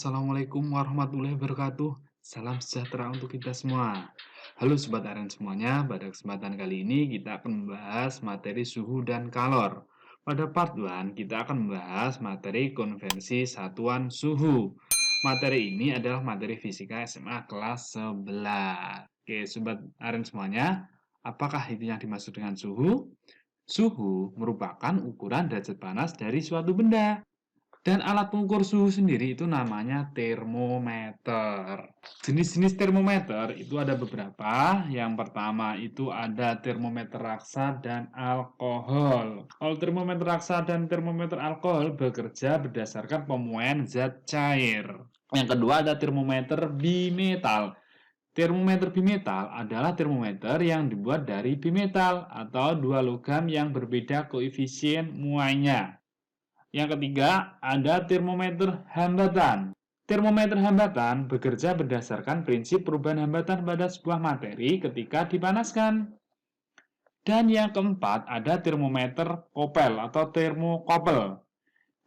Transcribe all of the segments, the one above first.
Assalamualaikum warahmatullahi wabarakatuh. Salam sejahtera untuk kita semua. Halo Sobat Aren semuanya, pada kesempatan kali ini kita akan membahas materi suhu dan kalor. Pada part 1, kita akan membahas materi konvensi satuan suhu. Materi ini adalah materi fisika SMA kelas 11. Oke, Sobat Aren semuanya, apakah itu yang dimaksud dengan suhu? Suhu merupakan ukuran derajat panas dari suatu benda. Dan alat pengukur suhu sendiri itu namanya termometer. Jenis-jenis termometer itu ada beberapa. Yang pertama itu ada termometer raksa dan alkohol. Kalau termometer raksa dan termometer alkohol bekerja berdasarkan pemuaian zat cair. Yang kedua ada termometer bimetal. Termometer bimetal adalah termometer yang dibuat dari bimetal atau dua logam yang berbeda koefisien muainya. Yang ketiga, ada termometer hambatan. Termometer hambatan bekerja berdasarkan prinsip perubahan hambatan pada sebuah materi ketika dipanaskan. Dan yang keempat, ada termometer kopel atau termokopel.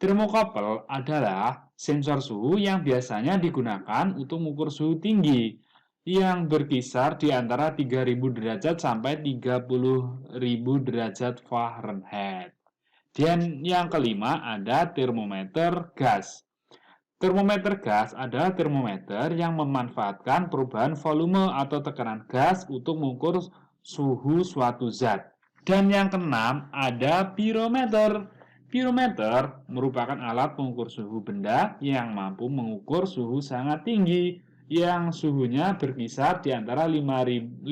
Termokopel adalah sensor suhu yang biasanya digunakan untuk mengukur suhu tinggi yang berkisar di antara 3000 derajat sampai 30.000 derajat Fahrenheit. Dan yang kelima ada termometer gas. Termometer gas adalah termometer yang memanfaatkan perubahan volume atau tekanan gas untuk mengukur suhu suatu zat. Dan yang keenam ada pirometer. Pirometer merupakan alat pengukur suhu benda yang mampu mengukur suhu sangat tinggi yang suhunya berkisar di antara 500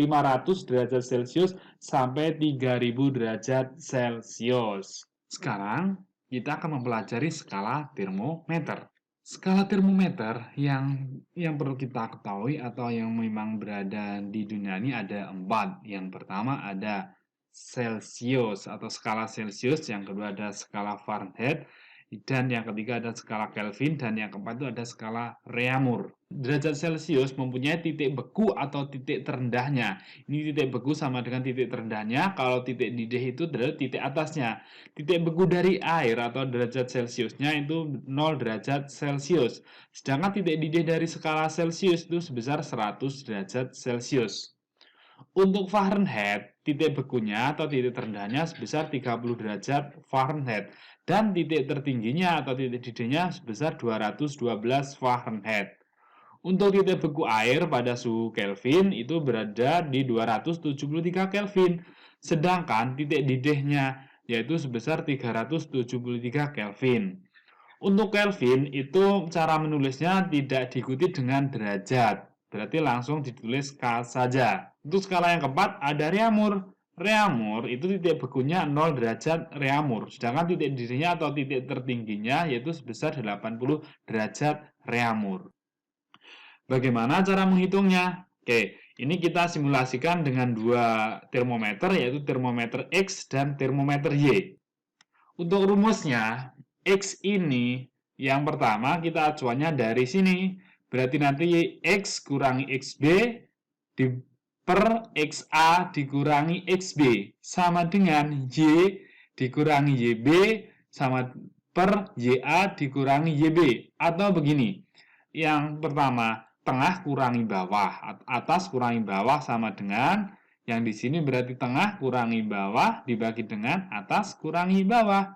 derajat Celcius sampai 3000 derajat Celcius. Sekarang kita akan mempelajari skala termometer. Skala termometer yang perlu kita ketahui atau yang memang berada di dunia ini ada 4. Yang pertama ada Celcius atau skala Celcius, yang kedua ada skala Fahrenheit, dan yang ketiga ada skala Kelvin, dan yang keempat itu ada skala Reaumur. Derajat Celcius mempunyai titik beku atau titik terendahnya. Ini titik beku sama dengan titik terendahnya. Kalau titik didih itu adalah titik atasnya. Titik beku dari air atau derajat Celciusnya itu 0 derajat Celcius. Sedangkan titik didih dari skala Celcius itu sebesar 100 derajat Celcius. Untuk Fahrenheit, titik bekunya atau titik terendahnya sebesar 30 derajat Fahrenheit. Dan titik tertingginya atau titik didihnya sebesar 212 Fahrenheit. Untuk titik beku air pada suhu Kelvin itu berada di 273 Kelvin. Sedangkan titik didihnya yaitu sebesar 373 Kelvin. Untuk Kelvin itu cara menulisnya tidak diikuti dengan derajat. Berarti langsung ditulis K saja. Untuk skala yang keempat ada Reaumur. Reaumur itu titik bekunya 0 derajat Reaumur. Sedangkan titik didihnya atau titik tertingginya yaitu sebesar 80 derajat Reaumur. Bagaimana cara menghitungnya? Oke, ini kita simulasikan dengan dua termometer yaitu termometer X dan termometer Y. Untuk rumusnya, X ini yang pertama kita acuannya dari sini. Berarti nanti X kurangi XB per XA dikurangi XB sama dengan Y dikurangi YB sama per YA dikurangi YB. Atau begini, yang pertama tengah kurangi bawah, atas kurangi bawah sama dengan yang di sini berarti tengah kurangi bawah dibagi dengan atas kurangi bawah.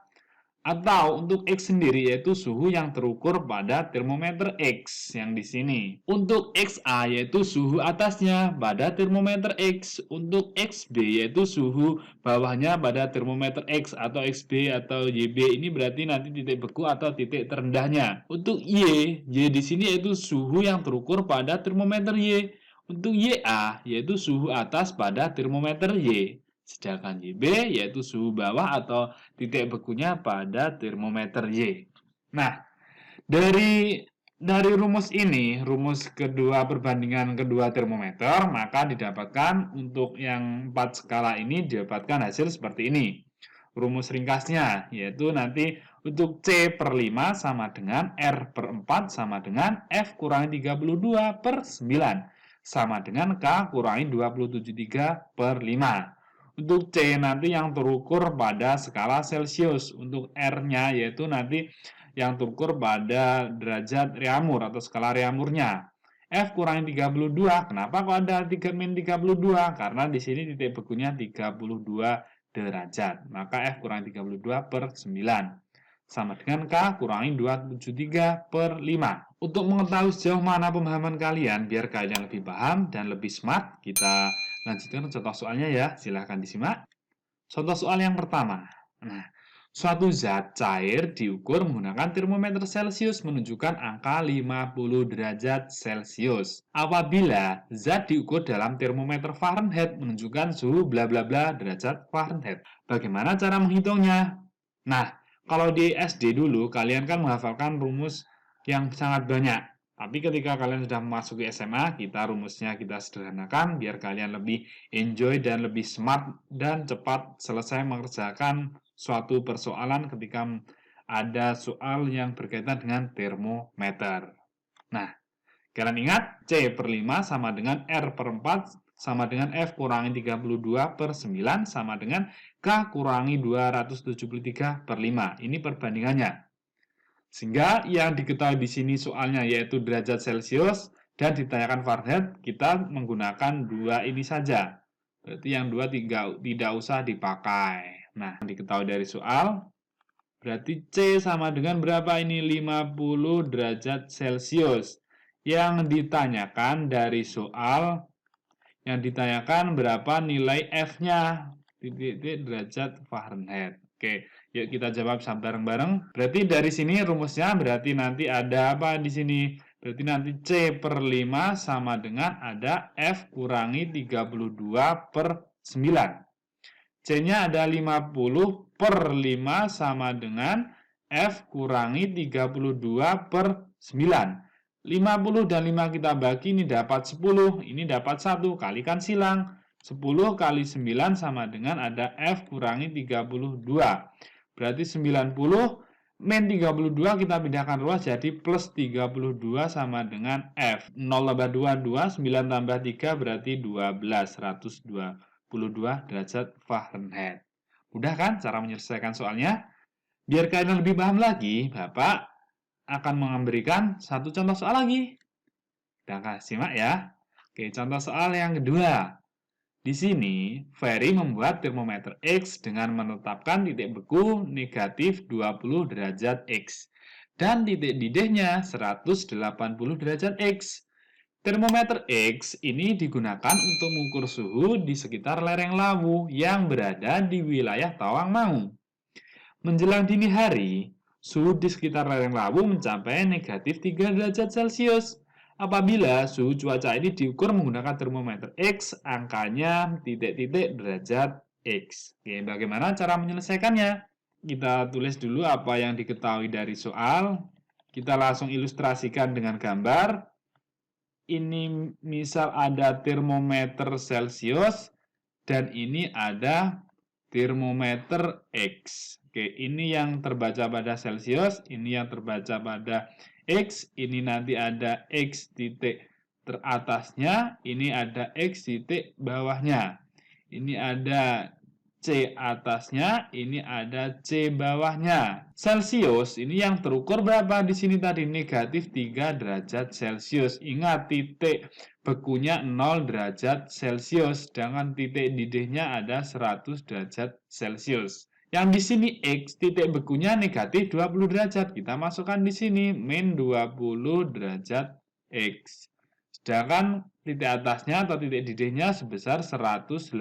Atau untuk X sendiri yaitu suhu yang terukur pada termometer X yang di sini. Untuk XA yaitu suhu atasnya pada termometer X. Untuk XB yaitu suhu bawahnya pada termometer X atau XB atau YB ini berarti nanti titik beku atau titik terendahnya. Untuk Y di sini yaitu suhu yang terukur pada termometer Y. Untuk YA yaitu suhu atas pada termometer Y. Sedangkan YB yaitu suhu bawah atau titik bekunya pada termometer Y. Nah, dari rumus ini, rumus kedua perbandingan kedua termometer, maka didapatkan untuk yang 4 skala ini didapatkan hasil seperti ini. Rumus ringkasnya yaitu nanti untuk C per 5 sama dengan R per 4 sama dengan F kurangi 32 per 9 sama dengan K kurangi 273 per 5. Untuk C nanti yang terukur pada skala Celcius. Untuk R-nya yaitu nanti yang terukur pada derajat Reaumur atau skala Reaumurnya. F kurangi 32. Kenapa kok ada min 32? Karena di sini titik bekunya 32 derajat. Maka F kurangi 32 per 9. Sama dengan K kurangi 273 per 5. Untuk mengetahui sejauh mana pemahaman kalian, biar kalian lebih paham dan lebih smart, kita lanjutkan contoh soalnya ya. Silahkan disimak. Contoh soal yang pertama. Nah, suatu zat cair diukur menggunakan termometer Celcius menunjukkan angka 50 derajat Celcius. Apabila zat diukur dalam termometer Fahrenheit menunjukkan suhu bla bla bla derajat Fahrenheit. Bagaimana cara menghitungnya? Nah, kalau di SD dulu kalian kan menghafalkan rumus yang sangat banyak. Tapi ketika kalian sudah memasuki SMA, rumusnya kita sederhanakan biar kalian lebih enjoy dan lebih smart dan cepat selesai mengerjakan suatu persoalan ketika ada soal yang berkaitan dengan termometer. Nah, kalian ingat C per 5 sama dengan R per 4 sama dengan F kurangi 32 per 9 sama dengan K kurangi 273 per 5. Ini perbandingannya. Sehingga yang diketahui di sini soalnya yaitu derajat Celcius dan ditanyakan Fahrenheit, kita menggunakan dua ini saja. Berarti yang dua tidak usah dipakai. Nah, yang diketahui dari soal, berarti C sama dengan berapa ini? 50 derajat Celcius. Yang ditanyakan dari soal, yang ditanyakan berapa nilai F-nya? Titik derajat Fahrenheit. Oke, yuk kita jawab bareng-bareng. Berarti dari sini rumusnya berarti nanti ada apa di sini? Berarti nanti C per 5 sama dengan ada F kurangi 32 per 9. C-nya ada 50 per 5 sama dengan F kurangi 32 per 9. 50 dan 5 kita bagi, ini dapat 10, ini dapat 1, kalikan silang. 10 kali 9 sama dengan ada F kurangi 32. Berarti 90 min 32 kita pindahkan ruas jadi plus 32 sama dengan F. 0 tambah 2, 2, 9 tambah 3 berarti 12, 122 derajat Fahrenheit. Mudah kan cara menyelesaikan soalnya? Biar kalian lebih paham lagi, Bapak akan memberikan satu contoh soal lagi. Kita simak ya. Oke, contoh soal yang kedua. Di sini, Ferry membuat termometer X dengan menetapkan titik beku negatif 20 derajat X dan titik didihnya 180 derajat X. Termometer X ini digunakan untuk mengukur suhu di sekitar lereng Lawu yang berada di wilayah Tawangmangu. Menjelang dini hari, suhu di sekitar lereng Lawu mencapai negatif 3 derajat Celcius. Apabila suhu cuaca ini diukur menggunakan termometer X, angkanya titik-titik derajat X. Oke, bagaimana cara menyelesaikannya? Kita tulis dulu apa yang diketahui dari soal. Kita langsung ilustrasikan dengan gambar. Ini misal ada termometer Celcius dan ini ada termometer X. Oke, ini yang terbaca pada Celcius, ini yang terbaca pada X, ini nanti ada X titik teratasnya, ini ada X titik bawahnya. Ini ada C atasnya, ini ada C bawahnya. Celcius ini yang terukur berapa di sini tadi? Negatif 3 derajat Celcius. Ingat titik bekunya 0 derajat Celcius, sedangkan titik didihnya ada 100 derajat Celcius. Yang di sini X titik bekunya negatif 20 derajat. Kita masukkan di sini min 20 derajat X. Sedangkan titik atasnya atau titik didihnya sebesar 180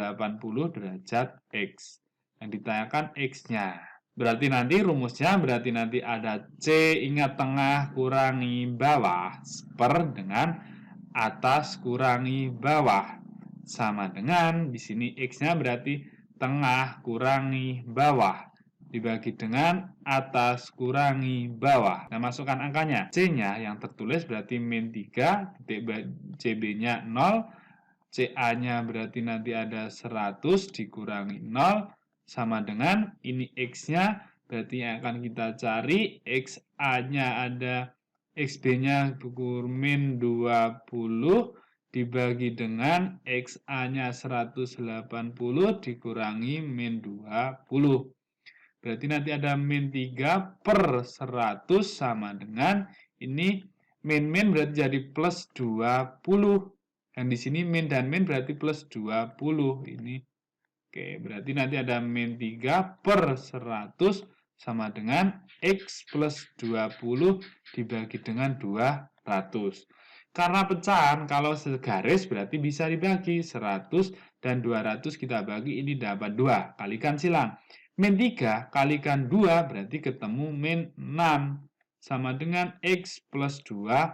derajat X. Yang ditanyakan X-nya. Berarti nanti rumusnya ada C, ingat tengah kurangi bawah per dengan atas kurangi bawah. Sama dengan di sini X-nya berarti tengah kurangi bawah dibagi dengan atas kurangi bawah. Nah, masukkan angkanya. C-nya yang tertulis berarti min 3, CB-nya 0, CA-nya berarti nanti ada 100 dikurangi 0, sama dengan ini X-nya, berarti yang akan kita cari, XA-nya ada, XB-nya min 20, dibagi dengan XA-nya 180 dikurangi min 20. berarti nanti ada min 3 per 100 sama dengan ini min berarti jadi plus 20. Yang di sini min dan min berarti plus 20. Ini oke, berarti nanti ada min 3 per 100 sama dengan X plus 20 dibagi dengan 200. Karena pecahan, kalau segaris berarti bisa dibagi 100 dan 200 kita bagi, ini dapat 2. Kalikan silang. Min 3 kalikan 2 berarti ketemu min 6 sama dengan X plus 20.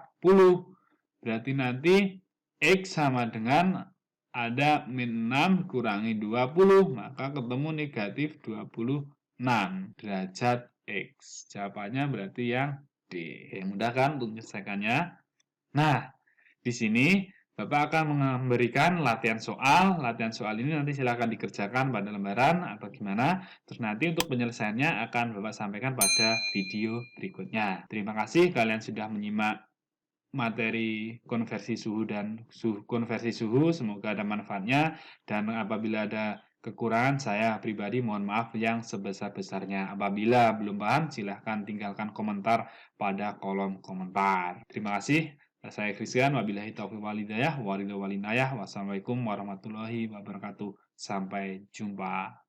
Berarti nanti X sama dengan ada min 6 kurangi 20, maka ketemu negatif 26 derajat X. Jawabannya berarti yang D. Mudah kan untuk menyelesaikannya? Nah, di sini Bapak akan memberikan latihan soal. Latihan soal ini nanti silakan dikerjakan pada lembaran atau gimana. Terus nanti untuk penyelesaiannya akan Bapak sampaikan pada video berikutnya. Terima kasih kalian sudah menyimak materi konversi suhu dan konversi suhu. Semoga ada manfaatnya, dan apabila ada kekurangan saya pribadi mohon maaf yang sebesar-besarnya. Apabila belum paham silahkan tinggalkan komentar pada kolom komentar. Terima kasih. Saya Christian, wabillahi taufiq walhidayah, wassalamualaikum warahmatullahi wabarakatuh. Sampai jumpa.